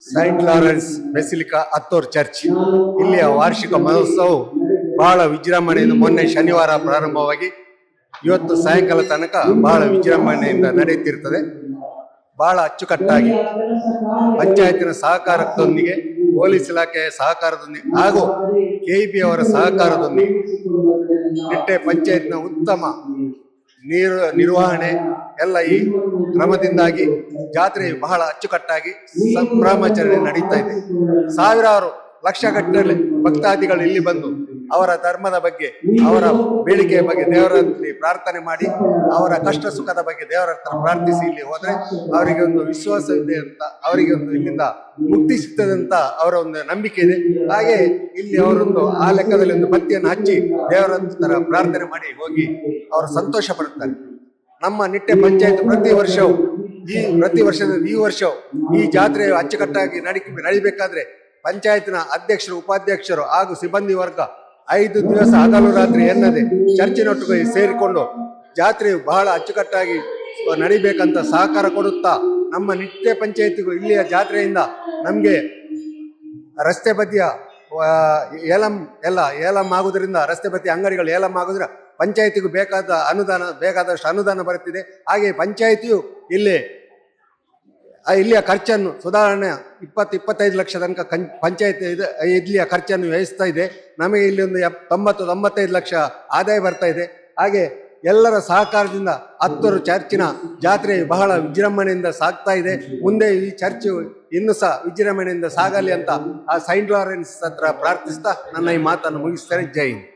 Saint Lawrence basilica ಹತ್ತೋರ್ church ಇಲ್ಲಿಯ ವಾರ್ಷಿಕ ಮಹೋತ್ಸವವು ಬಹಳ ವಿಜೃಂಭಣೆಯಿಂದ ಮೊನ್ನೆ ಶನಿವಾರ ಪ್ರಾರಂಭವಾಗಿ ಇವತ್ತು ಸಾಯಂಕಾಲ ತನಕ ಬಹಳ ವಿಜೃಂಭಣೆಯಿಂದ ನಡೆಯುತ್ತಿರುತ್ತದೆ. ಬಹಳ ಅಚ್ಚುಕಟ್ಟಾಗಿ ಪಂಚಾಯತಿನ ಸಹಕಾರದೊಂದಿಗೆ, ಪೊಲೀಸ್ ಇಲಾಖೆಯ ಸಹಕಾರದೊಂದಿಗೆ ಹಾಗೂ ಕೆಇಬಿ ಅವರ ಸಹಕಾರದೊಂದಿಗೆ ನಿಟ್ಟೆ ಪಂಚಾಯತ್ನ ಉತ್ತಮ ನಿರ್ವಹಣೆ ಎಲ್ಲ ಈ ಕ್ರಮದಿಂದಾಗಿ ಜಾತ್ರೆ ಬಹಳ ಅಚ್ಚುಕಟ್ಟಾಗಿ ಸಂಭ್ರಮಾಚರಣೆ ನಡೀತಾ ಇದೆ. ಸಾವಿರಾರು ಲಕ್ಷಗಟ್ಟಲೆ ಭಕ್ತಾದಿಗಳು ಇಲ್ಲಿ ಬಂದು ಅವರ ಧರ್ಮದ ಬಗ್ಗೆ, ಅವರ ಬೇಡಿಕೆಯ ಬಗ್ಗೆ ದೇವರಲ್ಲಿ ಪ್ರಾರ್ಥನೆ ಮಾಡಿ, ಅವರ ಕಷ್ಟ ಸುಖದ ಬಗ್ಗೆ ದೇವರ ಹತ್ರ ಪ್ರಾರ್ಥಿಸಿ ಇಲ್ಲಿ ಹೋದ್ರೆ ಅವರಿಗೆ ಒಂದು ವಿಶ್ವಾಸ ಇದೆ ಅಂತ, ಅವರಿಗೆ ಒಂದು ಇಲ್ಲಿಂದ ಮುಕ್ತಿ ಸಿಗ್ತದೆ ಅಂತ ಅವರ ಒಂದು ನಂಬಿಕೆ ಇದೆ. ಹಾಗೆ ಇಲ್ಲಿ ಅವರೊಂದು ಆ ಲೆಕ್ಕದಲ್ಲಿ ಒಂದು ಬತ್ತಿಯನ್ನು ಹಚ್ಚಿ ದೇವರ ಹತ್ರ ಪ್ರಾರ್ಥನೆ ಮಾಡಿ ಹೋಗಿ ಅವರು ಸಂತೋಷ ಪಡುತ್ತಾರೆ. ನಮ್ಮ ನಿಟ್ಟೆ ಪಂಚಾಯತ್ ಪ್ರತಿ ವರ್ಷವೂ ಈ ವರ್ಷವೂ ಈ ಜಾತ್ರೆ ಅಚ್ಚುಕಟ್ಟಾಗಿ ನಡಿಬೇಕಾದ್ರೆ ಪಂಚಾಯತ್ನ ಅಧ್ಯಕ್ಷರು, ಉಪಾಧ್ಯಕ್ಷರು ಹಾಗೂ ಸಿಬ್ಬಂದಿ ವರ್ಗ 5 ದಿವಸ ಹಗಲು ರಾತ್ರಿ ಎನ್ನದೆ ಚರ್ಚಿನೊಟ್ಟಿಗೆ ಸೇರಿಕೊಂಡು ಜಾತ್ರೆಯು ಬಹಳ ಅಚ್ಚುಕಟ್ಟಾಗಿ ನಡಿಬೇಕಂತ ಸಹಕಾರ ಕೊಡುತ್ತಾ ನಮ್ಮ ನಿತ್ಯ ಪಂಚಾಯತಿಗೂ ಇಲ್ಲಿಯ ಜಾತ್ರೆಯಿಂದ ನಮಗೆ ರಸ್ತೆ ಬದಿಯ ಏಲಂ ಆಗುವುದರಿಂದ, ರಸ್ತೆ ಬದಿಯ ಅಂಗಡಿಗಳು ಏಲಂ ಆಗುವುದರ ಪಂಚಾಯತಿಗೂ ಬೇಕಾದಷ್ಟು ಅನುದಾನ ಬರುತ್ತಿದೆ. ಹಾಗೆ ಪಂಚಾಯತಿಯು ಇಲ್ಲಿಯ ಖರ್ಚನ್ನು ಸುಧಾರಣೆ 20-25 ಲಕ್ಷ ತನಕ ಪಂಚಾಯತ್ ಇಲ್ಲಿಯ ಖರ್ಚನ್ನು ವ್ಯಯಿಸ್ತಾ ಇದೆ. ನಮಗೆ ಇಲ್ಲಿ ಒಂದು 90-95 ಲಕ್ಷ ಆದಾಯ ಬರ್ತಾ ಇದೆ. ಹಾಗೆ ಎಲ್ಲರ ಸಹಕಾರದಿಂದ ಹತ್ತೂರು ಚರ್ಚಿನ ಜಾತ್ರೆ ಬಹಳ ವಿಜೃಂಭಣೆಯಿಂದ ಸಾಗ್ತಾ ಇದೆ. ಮುಂದೆ ಈ ಚರ್ಚು ಇನ್ನೂ ಸಹ ವಿಜೃಂಭಣೆಯಿಂದ ಸಾಗಲಿ ಅಂತ ಆ ಸೈಂಟ್ ಲಾರೆನ್ಸ್ ಹತ್ರ ಪ್ರಾರ್ಥಿಸ್ತಾ ನನ್ನ ಈ ಮಾತನ್ನು ಮುಗಿಸ್ತಾರೆ. ಜೈ ಹಿಂದ್.